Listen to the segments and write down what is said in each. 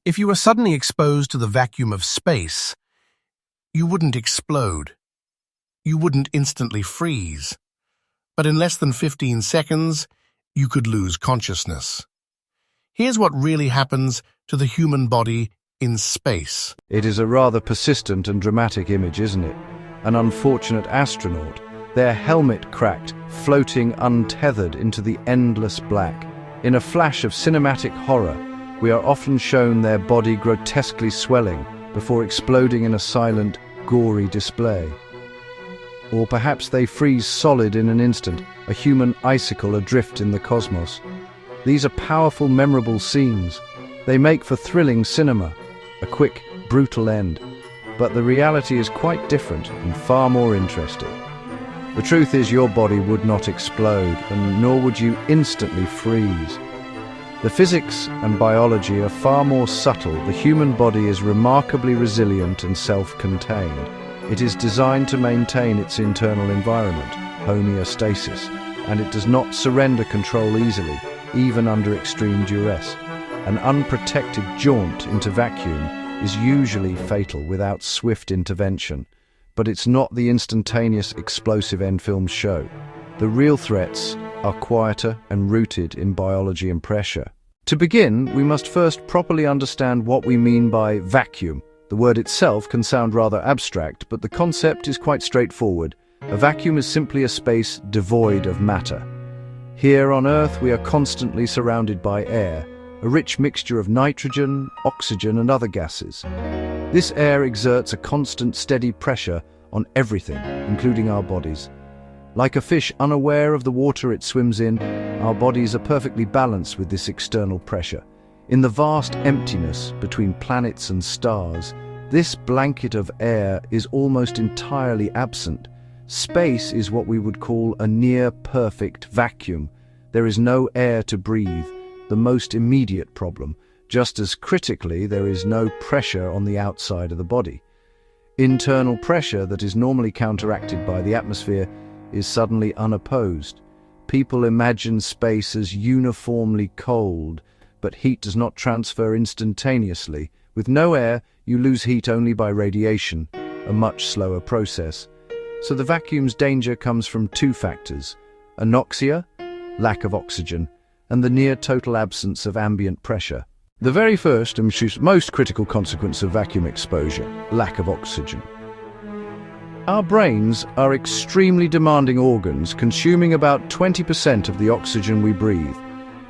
If you were suddenly exposed to the vacuum of space, you wouldn't explode. You wouldn't instantly freeze. But in less than 15 seconds, you could lose consciousness. Here's what really happens to the human body in space. It is a rather persistent and dramatic image, isn't it? An unfortunate astronaut, their helmet cracked, floating untethered into the endless black. In a flash of cinematic horror, we are often shown their body grotesquely swelling before exploding in a silent, gory display. Or perhaps they freeze solid in an instant, a human icicle adrift in the cosmos. These are powerful, memorable scenes. They make for thrilling cinema, a quick, brutal end. But the reality is quite different and far more interesting. The truth is your body would not explode, and nor would you instantly freeze. The physics and biology are far more subtle. The human body is remarkably resilient and self-contained. It is designed to maintain its internal environment, homeostasis, and it does not surrender control easily, even under extreme duress. An unprotected jaunt into vacuum is usually fatal without swift intervention, but it's not the instantaneous, explosive end films show. The real threats are quieter and rooted in biology and pressure. To begin, we must first properly understand what we mean by vacuum. The word itself can sound rather abstract, but the concept is quite straightforward. A vacuum is simply a space devoid of matter. Here on Earth, we are constantly surrounded by air, a rich mixture of nitrogen, oxygen, and other gases. This air exerts a constant, steady pressure on everything, including our bodies. Like a fish unaware of the water it swims in, our bodies are perfectly balanced with this external pressure. In the vast emptiness between planets and stars, this blanket of air is almost entirely absent. Space is what we would call a near-perfect vacuum. There is no air to breathe, the most immediate problem. Just as critically, there is no pressure on the outside of the body. Internal pressure that is normally counteracted by the atmosphere is suddenly unopposed. People imagine space as uniformly cold, but heat does not transfer instantaneously. With no air, you lose heat only by radiation, a much slower process. So the vacuum's danger comes from two factors: anoxia, lack of oxygen, and the near-total absence of ambient pressure. The very first and most critical consequence of vacuum exposure: lack of oxygen. Our brains are extremely demanding organs, consuming about 20% of the oxygen we breathe.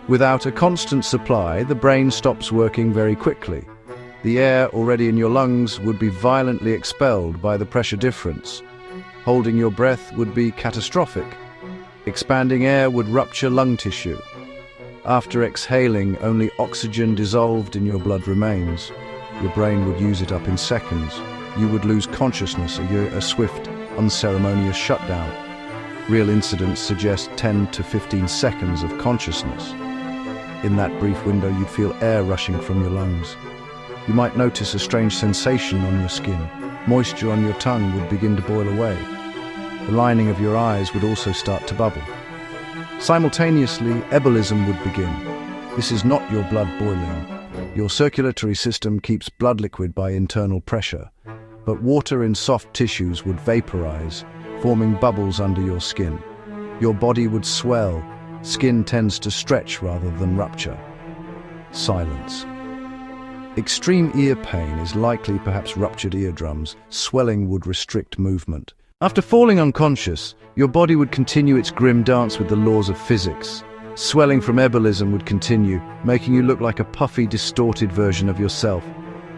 Without a constant supply, the brain stops working very quickly. The air already in your lungs would be violently expelled by the pressure difference. Holding your breath would be catastrophic. Expanding air would rupture lung tissue. After exhaling, only oxygen dissolved in your blood remains. Your brain would use it up in seconds. You would lose consciousness, a swift, unceremonious shutdown. Real incidents suggest 10 to 15 seconds of consciousness. In that brief window, you'd feel air rushing from your lungs. You might notice a strange sensation on your skin. Moisture on your tongue would begin to boil away. The lining of your eyes would also start to bubble. Simultaneously, ebullism would begin. This is not your blood boiling. Your circulatory system keeps blood liquid by internal pressure, but water in soft tissues would vaporize, forming bubbles under your skin. Your body would swell. Skin tends to stretch rather than rupture. Silence. Extreme ear pain is likely, perhaps ruptured eardrums. Swelling would restrict movement. After falling unconscious, your body would continue its grim dance with the laws of physics. Swelling from ebullism would continue, making you look like a puffy, distorted version of yourself.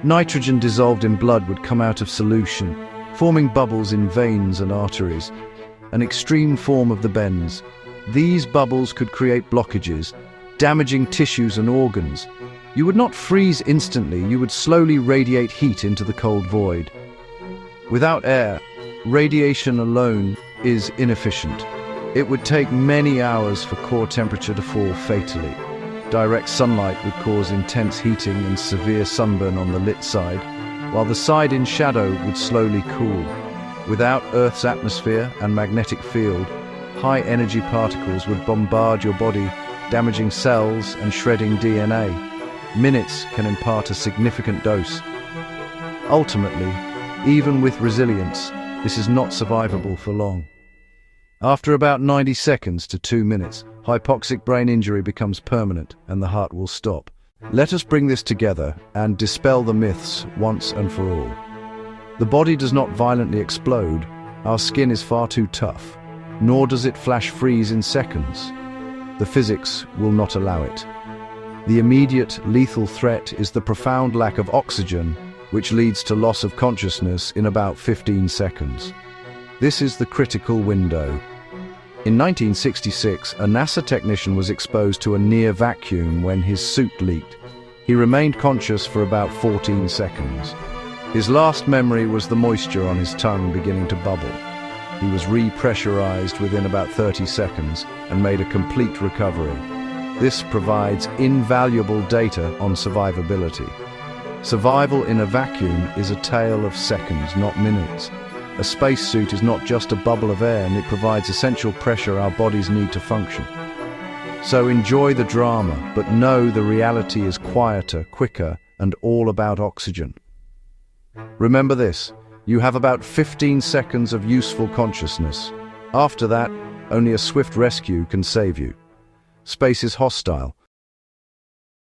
Nitrogen dissolved in blood would come out of solution, forming bubbles in veins and arteries, an extreme form of the bends. These bubbles could create blockages, damaging tissues and organs. You would not freeze instantly, you would slowly radiate heat into the cold void. Without air, radiation alone is inefficient. It would take many hours for core temperature to fall fatally. Direct sunlight would cause intense heating and severe sunburn on the lit side, while the side in shadow would slowly cool. Without Earth's atmosphere and magnetic field, high-energy particles would bombard your body, damaging cells and shredding DNA. Minutes can impart a significant dose. Ultimately, even with resilience, this is not survivable for long. After about 90 seconds to 2 minutes, hypoxic brain injury becomes permanent and the heart will stop. Let us bring this together and dispel the myths once and for all. The body does not violently explode, our skin is far too tough, nor does it flash freeze in seconds. The physics will not allow it. The immediate lethal threat is the profound lack of oxygen, which leads to loss of consciousness in about 15 seconds. This is the critical window. In 1966, a NASA technician was exposed to a near vacuum when his suit leaked. He remained conscious for about 14 seconds. His last memory was the moisture on his tongue beginning to bubble. He was repressurized within about 30 seconds and made a complete recovery. This provides invaluable data on survivability. Survival in a vacuum is a tale of seconds, not minutes. A spacesuit is not just a bubble of air, and it provides essential pressure our bodies need to function. So enjoy the drama, but know the reality is quieter, quicker, and all about oxygen. Remember this, you have about 15 seconds of useful consciousness. After that, only a swift rescue can save you. Space is hostile,